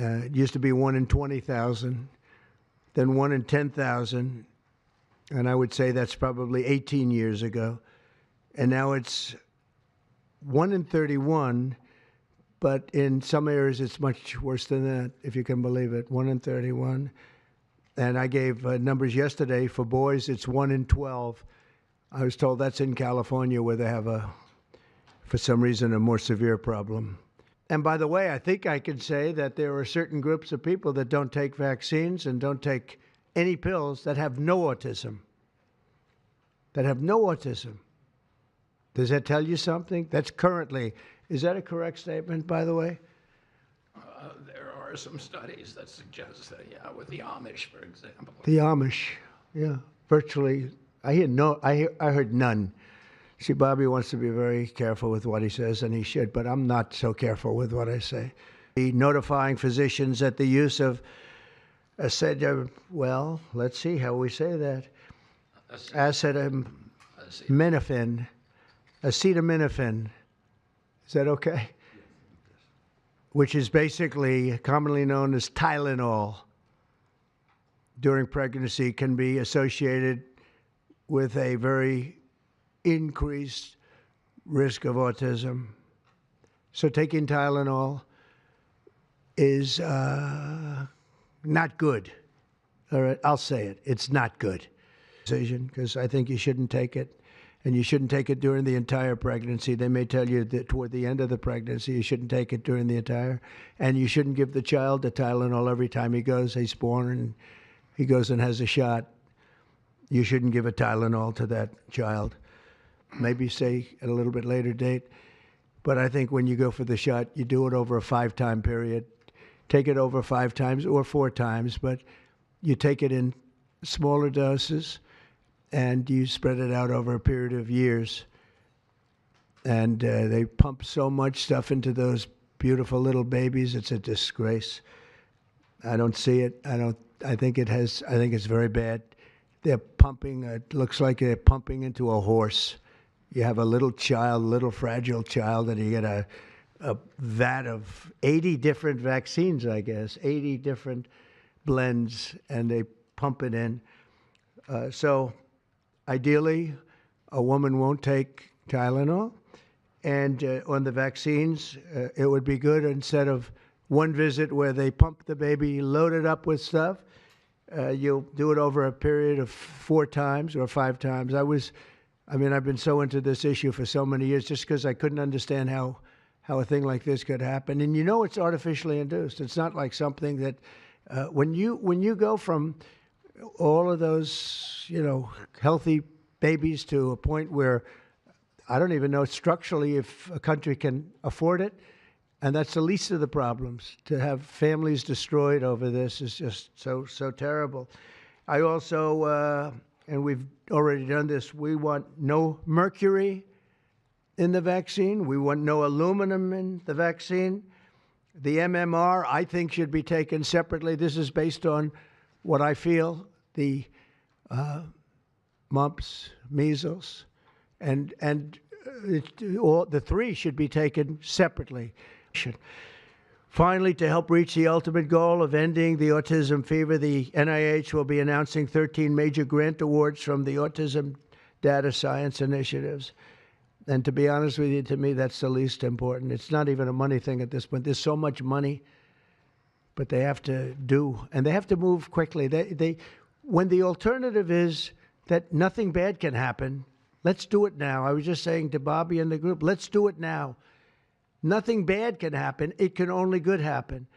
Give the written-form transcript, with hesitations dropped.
It used to be 1 in 20,000, then 1 in 10,000, and I would say that's probably 18 years ago. And now it's 1 in 31, but in some areas it's much worse than that, if you can believe it, 1 in 31. And I gave numbers yesterday. For boys, it's 1 in 12. I was told that's in California, where they have for some reason, a more severe problem. And by the way, I think I can say that there are certain groups of people that don't take vaccines and don't take any pills that have no autism. That have no autism. Does that tell you something? That's currently, is that a correct statement, by the way? There are some studies that suggest that, yeah, with the Amish, for example. The Amish, yeah, virtually. I heard none. See, Bobby wants to be very careful with what he says, and he should, but I'm not so careful with what I say. Notifying physicians that the use of well, let's see how we say that. Acetaminophen. Is that okay? Which is basically commonly known as Tylenol, during pregnancy, can be associated with a very increased risk of autism. So taking Tylenol is not good. All right, I'll say it. It's not good. Because I think you shouldn't take it, and you shouldn't take it during the entire pregnancy. They may tell you that toward the end of the pregnancy, you shouldn't take it during the entire, and you shouldn't give the child the Tylenol every time he's born and he goes and has a shot. You shouldn't give a Tylenol to that child. Maybe say at a little bit later date. But I think when you go for the shot, you do it over a 5-time period. Take it over 5 times or 4 times, but you take it in smaller doses and you spread it out over a period of years. And they pump so much stuff into those beautiful little babies. It's a disgrace. I don't see it. I think it's very bad. They're pumping, it looks like they're pumping into a horse. You have a little child, little fragile child, and you get a vat of 80 different vaccines, I guess, 80 different blends, and they pump it in. So ideally, a woman won't take Tylenol. And on the vaccines, it would be good, instead of one visit where they pump the baby, load it up with stuff, you'll do it over a period of 4 times or 5 times. I've been so into this issue for so many years just because I couldn't understand how a thing like this could happen. And it's artificially induced. It's not like something that, when you go from all of those, healthy babies to a point where I don't even know structurally if a country can afford it. And that's the least of the problems. To have families destroyed over this is just so terrible. I also, and we've already done this, we want no mercury in the vaccine. We want no aluminum in the vaccine. The MMR, I think, should be taken separately. This is based on what I feel, the mumps, measles, and all the 3 should be taken separately. Finally, to help reach the ultimate goal of ending the autism fever, the NIH will be announcing 13 major grant awards from the Autism Data Science Initiatives. And to be honest with you, to me, that's the least important. It's not even a money thing at this point. There's so much money, but they have to do, and they have to move quickly. When the alternative is that nothing bad can happen, let's do it now. I was just saying to Bobby and the group, let's do it now. Nothing bad can happen. It can only good happen.